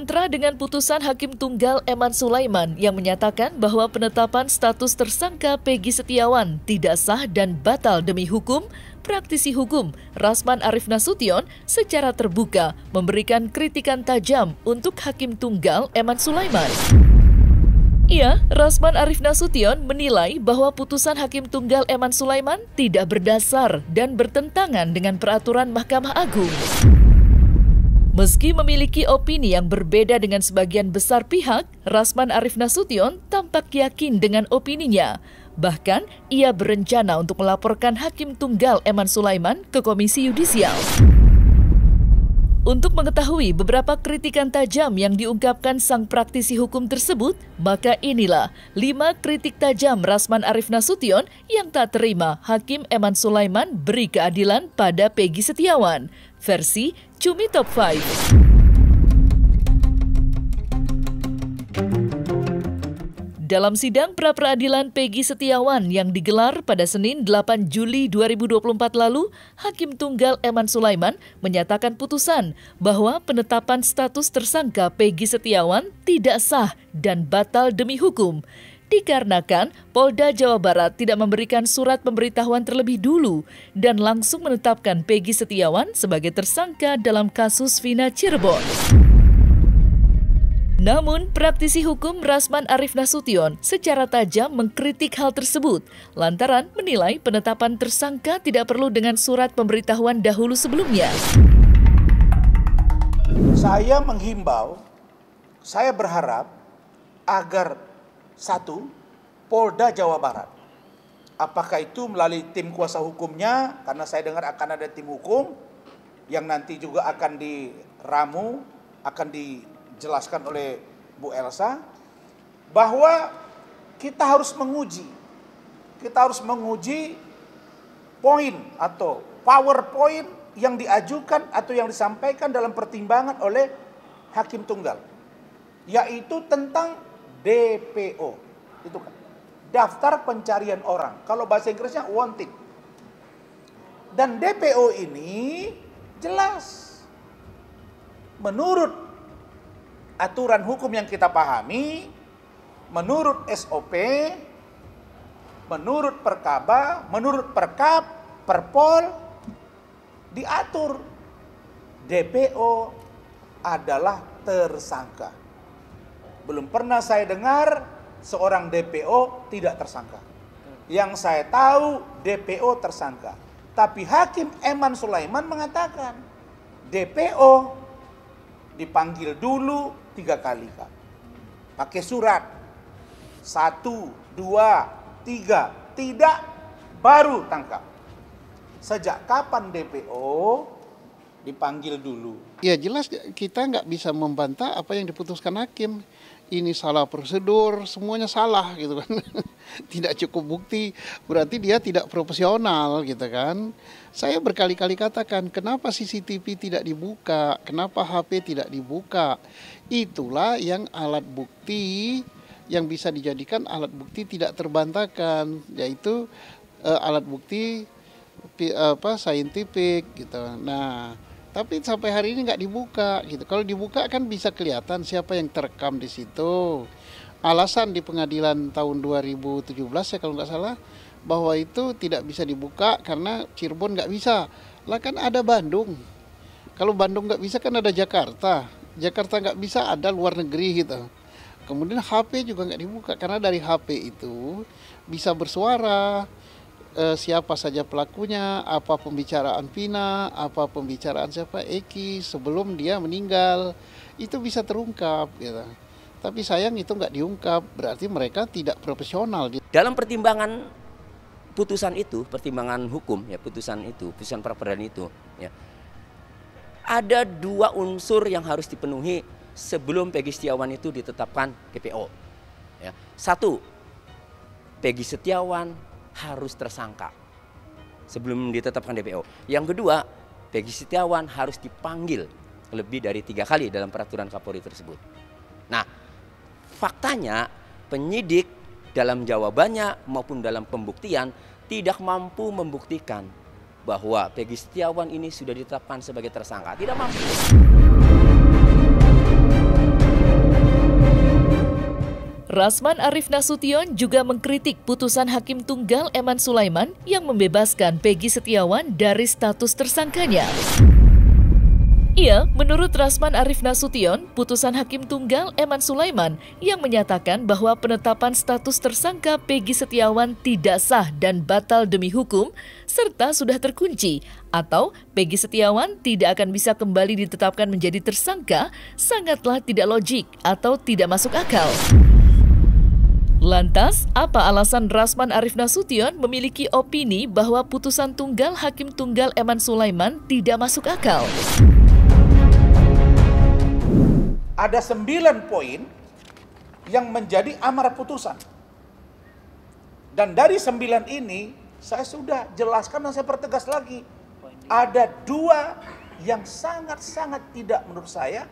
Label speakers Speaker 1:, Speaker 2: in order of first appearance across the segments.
Speaker 1: kontra dengan putusan Hakim Tunggal Eman Sulaiman yang menyatakan bahwa penetapan status tersangka Peggy Setiawan tidak sah dan batal demi hukum, praktisi hukum Rasman Arif Nasution secara terbuka memberikan kritikan tajam untuk Hakim Tunggal Eman Sulaiman. Rasman Arif Nasution menilai bahwa putusan Hakim Tunggal Eman Sulaiman tidak berdasar dan bertentangan dengan peraturan Mahkamah Agung. Meski memiliki opini yang berbeda dengan sebagian besar pihak, Rasman Arif Nasution tampak yakin dengan opininya. Bahkan, ia berencana untuk melaporkan Hakim Tunggal Eman Sulaiman ke Komisi Yudisial. Untuk mengetahui beberapa kritikan tajam yang diungkapkan sang praktisi hukum tersebut, maka inilah 5 kritik tajam Rasman Arif Nasution yang tak terima Hakim Eman Sulaiman beri keadilan pada Peggy Setiawan. Versi Cumi Top 5. Dalam sidang pra-peradilan Peggy Setiawan yang digelar pada Senin 8 Juli 2024 lalu, Hakim Tunggal Eman Sulaiman menyatakan putusan bahwa penetapan status tersangka Peggy Setiawan tidak sah dan batal demi hukum. Dikarenakan Polda Jawa Barat tidak memberikan surat pemberitahuan terlebih dulu dan langsung menetapkan Peggy Setiawan sebagai tersangka dalam kasus Vina Cirebon. Namun, praktisi hukum Rasman Arif Nasution secara tajam mengkritik hal tersebut, lantaran menilai penetapan tersangka tidak perlu dengan surat pemberitahuan dahulu sebelumnya.
Speaker 2: Saya menghimbau, saya berharap agar satu, Polda Jawa Barat. Apakah itu melalui tim kuasa hukumnya, karena saya dengar akan ada tim hukum yang nanti juga akan diramu, akan dijelaskan oleh Bu Elsa, bahwa kita harus menguji poin atau PowerPoint yang diajukan atau yang disampaikan dalam pertimbangan oleh Hakim Tunggal, yaitu tentang DPO, itu kan daftar pencarian orang. Kalau bahasa Inggrisnya wanted. Dan DPO ini jelas menurut aturan hukum yang kita pahami, menurut SOP, menurut Perkaba, menurut Perkap, Perpol, diatur DPO adalah tersangka. Belum pernah saya dengar seorang DPO tidak tersangka. Yang saya tahu DPO tersangka. Tapi Hakim Eman Sulaiman mengatakan DPO dipanggil dulu 3 kali, Kak. Pakai surat 1, 2, 3, tidak, baru tangkap. Sejak kapan DPO dipanggil dulu?
Speaker 3: Ya jelas kita nggak bisa membantah apa yang diputuskan hakim. Ini salah prosedur, semuanya salah gitu kan. Tidak cukup bukti, berarti dia tidak profesional gitu kan. Saya berkali-kali katakan, kenapa CCTV tidak dibuka, kenapa HP tidak dibuka. Itulah yang alat bukti yang bisa dijadikan alat bukti tidak terbantahkan, yaitu alat bukti saintifik gitu. Nah, tapi sampai hari ini nggak dibuka gitu. Kalau dibuka kan bisa kelihatan siapa yang terekam di situ. Alasan di pengadilan tahun 2017 ya kalau nggak salah, bahwa itu tidak bisa dibuka karena Cirebon nggak bisa. Lah kan ada Bandung. Kalau Bandung nggak bisa kan ada Jakarta. Jakarta nggak bisa ada luar negeri gitu. Kemudian HP juga nggak dibuka karena dari HP itu bisa bersuara. Siapa saja pelakunya, apa pembicaraan Vina, apa pembicaraan siapa Eki sebelum dia meninggal, itu bisa terungkap gitu. Tapi sayang itu nggak diungkap, berarti mereka tidak profesional.
Speaker 4: Dalam pertimbangan putusan itu, pertimbangan hukum ya, putusan pra-peradilan itu ya, ada 2 unsur yang harus dipenuhi sebelum Peggy Setiawan itu ditetapkan DPO ya. 1, Peggy Setiawan harus tersangka sebelum ditetapkan DPO. Yang kedua, Peggy Setiawan harus dipanggil lebih dari 3 kali dalam peraturan Kapolri tersebut. Nah, faktanya penyidik dalam jawabannya maupun dalam pembuktian tidak mampu membuktikan bahwa Peggy Setiawan ini sudah ditetapkan sebagai tersangka. Tidak mampu.
Speaker 1: Rasman Arif Nasution juga mengkritik putusan Hakim Tunggal Eman Sulaiman yang membebaskan Peggy Setiawan dari status tersangkanya. Menurut Rasman Arif Nasution, putusan Hakim Tunggal Eman Sulaiman yang menyatakan bahwa penetapan status tersangka Peggy Setiawan tidak sah dan batal demi hukum, serta sudah terkunci, atau Peggy Setiawan tidak akan bisa kembali ditetapkan menjadi tersangka, sangatlah tidak logik atau tidak masuk akal. Lantas, apa alasan Rasman Arif Nasution memiliki opini bahwa putusan tunggal Hakim Tunggal Eman Sulaiman tidak masuk akal?
Speaker 2: Ada 9 poin yang menjadi amar putusan. Dan dari 9 ini, saya sudah jelaskan dan saya pertegas lagi. Ada 2 yang sangat-sangat tidak menurut saya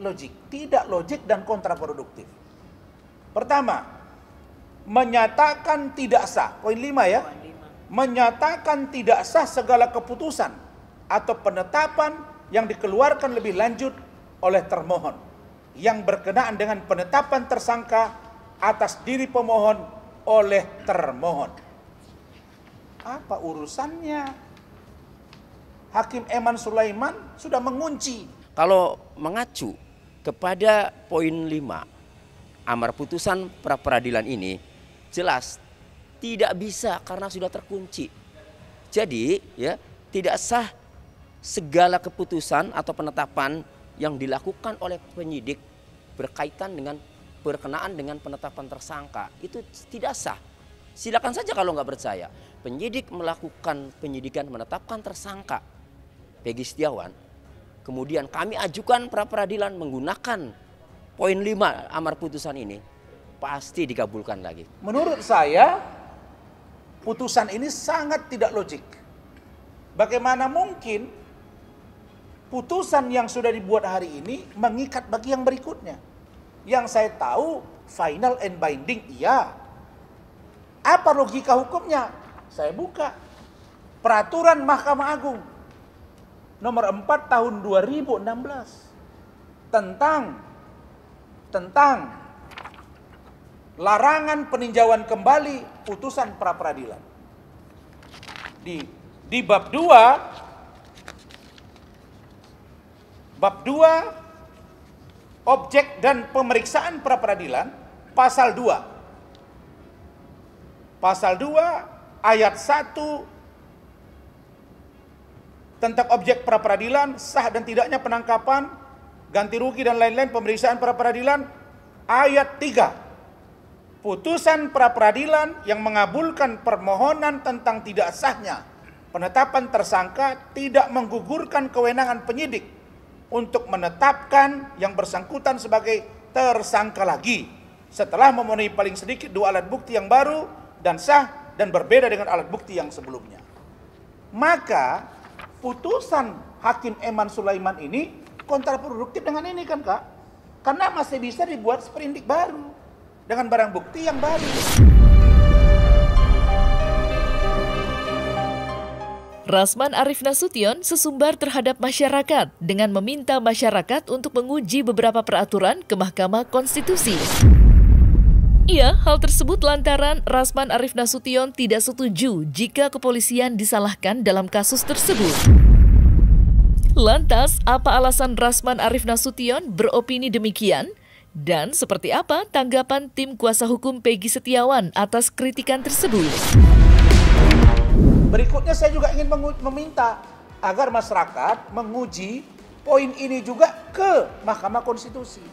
Speaker 2: logik. Tidak logik dan kontraproduktif. Pertama, menyatakan tidak sah. Poin 5 ya. Menyatakan tidak sah segala keputusan atau penetapan yang dikeluarkan lebih lanjut oleh termohon yang berkenaan dengan penetapan tersangka atas diri pemohon oleh termohon. Apa urusannya? Hakim Eman Sulaiman sudah mengunci.
Speaker 4: Kalau mengacu kepada poin 5 amar putusan pra peradilan ini, jelas tidak bisa karena sudah terkunci. Jadi ya, tidak sah segala keputusan atau penetapan yang dilakukan oleh penyidik berkaitan dengan berkenaan dengan penetapan tersangka, itu tidak sah. Silakan saja kalau nggak percaya. Penyidik melakukan penyidikan menetapkan tersangka Peggy Setiawan, kemudian kami ajukan pra peradilan menggunakan poin 5 amar putusan ini, pasti dikabulkan lagi.
Speaker 2: Menurut saya, putusan ini sangat tidak logik. Bagaimana mungkin putusan yang sudah dibuat hari ini mengikat bagi yang berikutnya? Yang saya tahu final and binding, iya. Apa logika hukumnya? Saya buka peraturan Mahkamah Agung nomor 4 tahun 2016 tentang larangan peninjauan kembali putusan pra peradilan. Di bab 2 objek dan pemeriksaan pra peradilan, pasal 2 ayat 1 tentang objek pra peradilan, sah dan tidaknya penangkapan, ganti rugi dan lain-lain pemeriksaan pra peradilan. Ayat 3, putusan pra peradilan yang mengabulkan permohonan tentang tidak sahnya penetapan tersangka tidak menggugurkan kewenangan penyidik untuk menetapkan yang bersangkutan sebagai tersangka lagi setelah memenuhi paling sedikit 2 alat bukti yang baru dan sah dan berbeda dengan alat bukti yang sebelumnya. Maka putusan Hakim Eman Sulaiman ini kontraproduktif dengan ini kan Kak? Karena masih bisa dibuat sprindik baru dengan barang bukti yang baru.
Speaker 1: Rasman Arif Nasution sesumbar terhadap masyarakat dengan meminta masyarakat untuk menguji beberapa peraturan ke Mahkamah Konstitusi. Hal tersebut lantaran Rasman Arif Nasution tidak setuju jika kepolisian disalahkan dalam kasus tersebut. Lantas, apa alasan Rasman Arif Nasution beropini demikian? Dan seperti apa tanggapan tim kuasa hukum Peggy Setiawan atas kritikan tersebut?
Speaker 2: Berikutnya saya juga ingin meminta agar masyarakat menguji poin ini juga ke Mahkamah Konstitusi.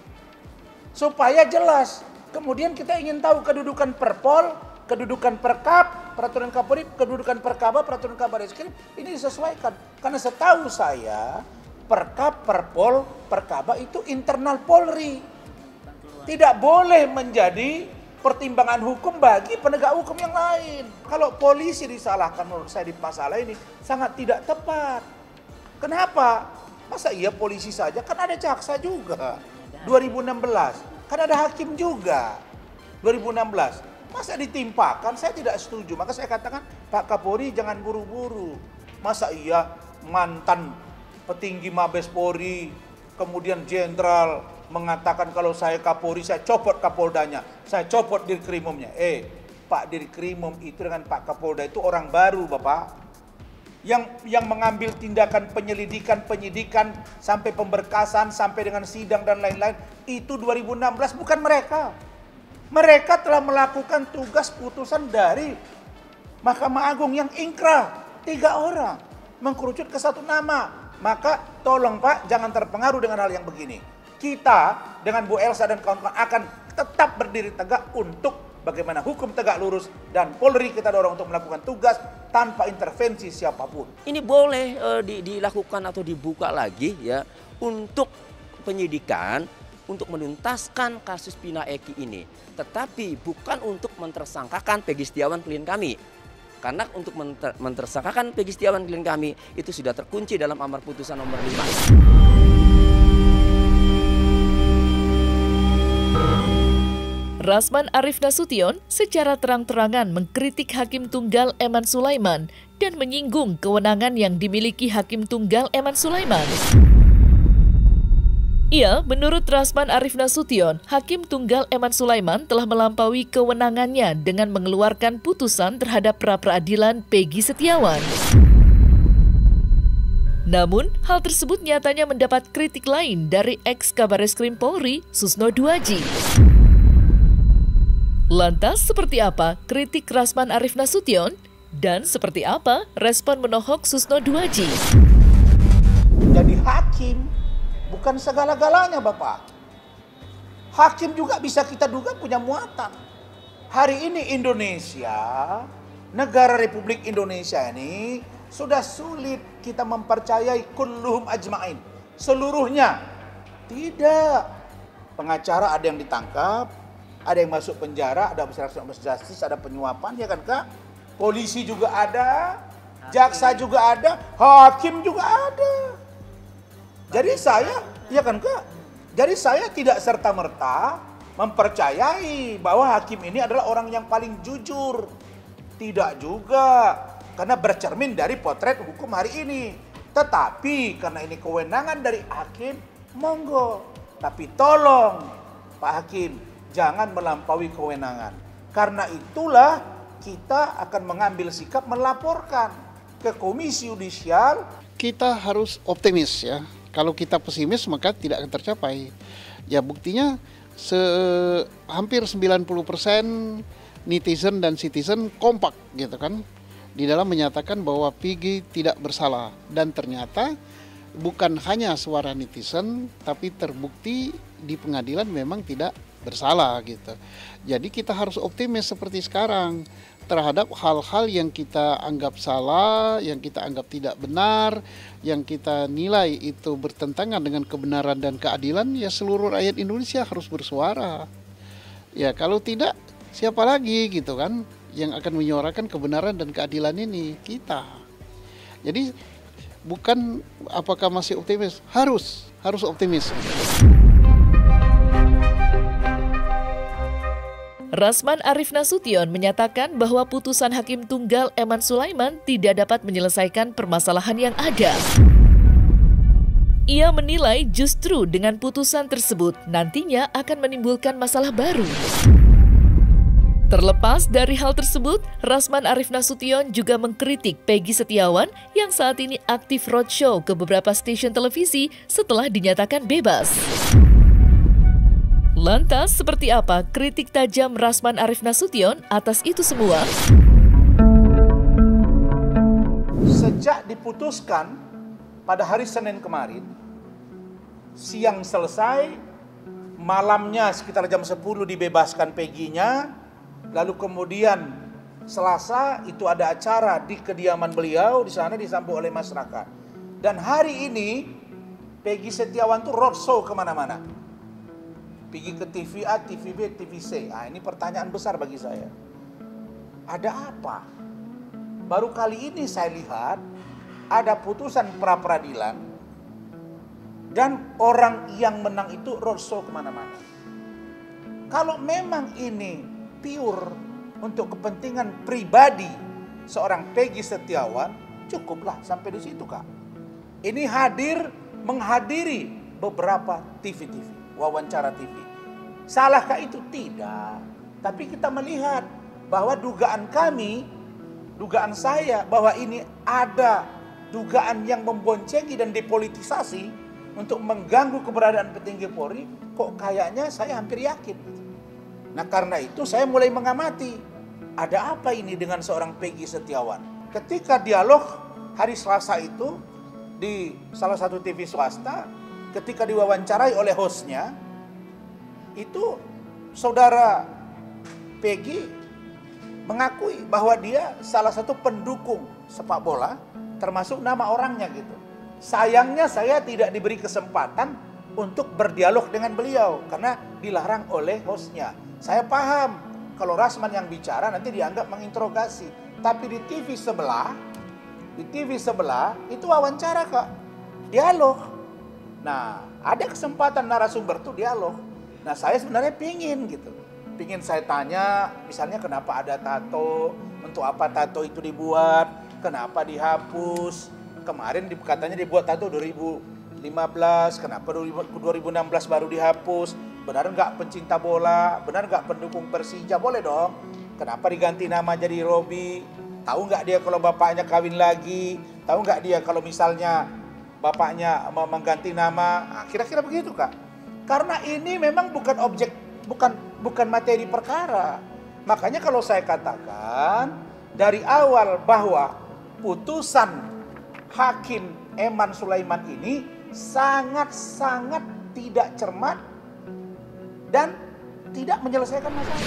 Speaker 2: Supaya jelas. Kemudian kita ingin tahu kedudukan Perpol, kedudukan Perkap, Peraturan Kapolri, kedudukan Perkaba, Peraturan Kabar Eskrim, ini disesuaikan. Karena setahu saya, Perkap, Perpol, Perkaba itu internal Polri. Tidak boleh menjadi pertimbangan hukum bagi penegak hukum yang lain. Kalau polisi disalahkan menurut saya di masalah ini sangat tidak tepat. Kenapa? Masa iya polisi saja? Kan ada jaksa juga. 2016. Kan ada hakim juga. 2016. Masa ditimpakan? Saya tidak setuju. Maka saya katakan Pak Kapolri jangan buru-buru. Masa iya mantan petinggi Mabes Polri, kemudian jenderal, mengatakan kalau saya Kapolri, saya copot Kapoldanya, saya copot Dirkrimumnya. Pak Dirkrimum itu dengan Pak Kapolda itu orang baru, Bapak. Yang mengambil tindakan penyelidikan, penyidikan, sampai pemberkasan, sampai dengan sidang dan lain-lain, itu 2016, bukan mereka. Mereka telah melakukan tugas putusan dari Mahkamah Agung yang ingkrah, 3 orang, mengkerucut ke 1 nama. Maka tolong Pak, jangan terpengaruh dengan hal yang begini. Kita dengan Bu Elsa dan kawan-kawan akan tetap berdiri tegak untuk bagaimana hukum tegak lurus, dan Polri kita dorong untuk melakukan tugas tanpa intervensi siapapun.
Speaker 4: Ini boleh dilakukan atau dibuka lagi ya untuk penyidikan, untuk menuntaskan kasus Pina Eki ini. Tetapi bukan untuk mentersangkakan Peggy Setiawan klien kami. Karena untuk mentersangkakan Peggy Setiawan klien kami itu sudah terkunci dalam amar putusan nomor 5.
Speaker 1: Rasman Arief Nasution secara terang-terangan mengkritik Hakim Tunggal Eman Sulaiman dan menyinggung kewenangan yang dimiliki Hakim Tunggal Eman Sulaiman. Menurut Rasman Arief Nasution, Hakim Tunggal Eman Sulaiman telah melampaui kewenangannya dengan mengeluarkan putusan terhadap pra-peradilan Peggy Setiawan. Namun, hal tersebut nyatanya mendapat kritik lain dari ex-Kabareskrim Polri, Susno Duaji. Lantas seperti apa kritik Rasman Arief Nasution? Dan seperti apa respon menohok Susno Duaji?
Speaker 2: Jadi hakim bukan segala-galanya, Bapak. Hakim juga bisa kita duga punya muatan. Hari ini Indonesia, negara Republik Indonesia ini sudah sulit kita mempercayai kulluhum ajma'in. Seluruhnya. Tidak. Pengacara ada yang ditangkap, ada yang masuk penjara, ada obstruction of justice, ada penyuapan, ya kan Kak? Polisi juga ada, jaksa juga ada, hakim juga ada. Jadi saya, ya kan Kak? Jadi saya tidak serta-merta mempercayai bahwa hakim ini adalah orang yang paling jujur. Tidak juga, karena bercermin dari potret hukum hari ini. Tetapi karena ini kewenangan dari hakim, monggo. Tapi tolong Pak Hakim, jangan melampaui kewenangan. Karena itulah kita akan mengambil sikap melaporkan ke Komisi Yudisial.
Speaker 3: Kita harus optimis ya. Kalau kita pesimis maka tidak akan tercapai. Ya buktinya hampir 90% netizen dan citizen kompak gitu kan. Di dalam menyatakan bahwa Peggy tidak bersalah. Dan ternyata bukan hanya suara netizen tapi terbukti di pengadilan memang tidak bersalah gitu. Jadi kita harus optimis seperti sekarang terhadap hal-hal yang kita anggap salah, yang kita anggap tidak benar, yang kita nilai itu bertentangan dengan kebenaran dan keadilan, ya seluruh rakyat Indonesia harus bersuara. Ya kalau tidak, siapa lagi gitu kan yang akan menyuarakan kebenaran dan keadilan ini? Kita. Jadi bukan apakah masih optimis, harus optimis.
Speaker 1: Rasman Arief Nasution menyatakan bahwa putusan Hakim Tunggal Eman Sulaiman tidak dapat menyelesaikan permasalahan yang ada. Ia menilai justru dengan putusan tersebut nantinya akan menimbulkan masalah baru. Terlepas dari hal tersebut, Rasman Arief Nasution juga mengkritik Peggy Setiawan yang saat ini aktif roadshow ke beberapa stasiun televisi setelah dinyatakan bebas. Lantas, seperti apa kritik tajam Rasman Arief Nasution atas itu semua?
Speaker 2: Sejak diputuskan pada hari Senin kemarin, siang selesai, malamnya sekitar jam 10 dibebaskan Peggy-nya, lalu kemudian Selasa itu ada acara di kediaman beliau, di sana disambut oleh masyarakat. Dan hari ini Peggy Setiawan tuh roadshow kemana-mana. Pergi ke TV A, TV B, TV C. Nah, ini pertanyaan besar bagi saya. Ada apa? Baru kali ini saya lihat ada putusan pra-peradilan dan orang yang menang itu roadshow kemana-mana. Kalau memang ini pure untuk kepentingan pribadi seorang Peggy Setiawan, cukuplah sampai di situ Kak. Ini menghadiri beberapa TV-TV. wawancara TV. Salahkah itu? Tidak. Tapi kita melihat bahwa dugaan saya bahwa ini ada dugaan yang memboncengi dan depolitisasi untuk mengganggu keberadaan petinggi Polri, kok kayaknya saya hampir yakin. Nah karena itu saya mulai mengamati, ada apa ini dengan seorang Peggy Setiawan. Ketika dialog hari Selasa itu di salah satu TV swasta, ketika diwawancarai oleh hostnya, itu saudara Peggy mengakui bahwa dia salah satu pendukung sepak bola, termasuk nama orangnya gitu. Sayangnya saya tidak diberi kesempatan untuk berdialog dengan beliau karena dilarang oleh hostnya. Saya paham kalau Rasman yang bicara nanti dianggap menginterogasi. Tapi di TV sebelah itu wawancara Kak, dialog. Nah ada kesempatan narasumber tuh dialog. Nah saya sebenarnya pingin saya tanya misalnya kenapa ada tato, untuk apa tato itu dibuat, kenapa dihapus. Kemarin katanya dibuat tato 2015, kenapa 2016 baru dihapus? Benar nggak pencinta bola? Benar nggak pendukung Persija? Boleh dong. Kenapa diganti nama jadi Robi? Tahu nggak dia kalau bapaknya kawin lagi? Tahu nggak dia kalau misalnya bapaknya mengganti nama? Nah, kira-kira begitu Kak. Karena ini memang bukan materi perkara. Makanya kalau saya katakan dari awal bahwa putusan Hakim Eman Sulaiman ini sangat-sangat tidak cermat dan tidak menyelesaikan masalah.